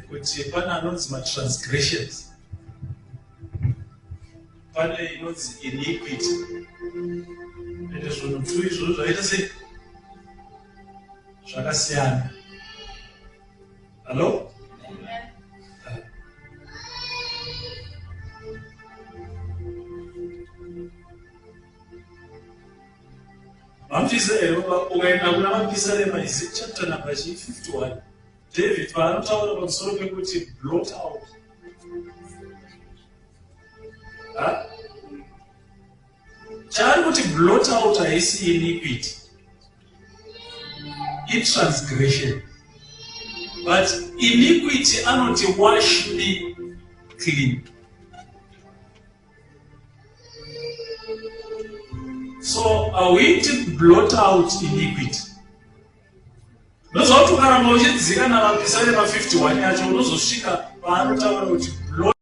kuti pane anonzi matransgressions, pane inonzi iniquity, ende zvinhu tu izvozvo zvaita sei zvakasiyana. Hello? Mamvisa here ukaenda kuna mapisarema isi chapter number 51, David paanotaura pamusoro pekuti blot out. Chaari kuti blot out haisi iniquity, transgression. But iniquity anoti wash me clean. So are we to blot out iniquity? Nozoti ukaramba uchidzika namapisarema 51 yacho unozosvika paanotaura kuti blot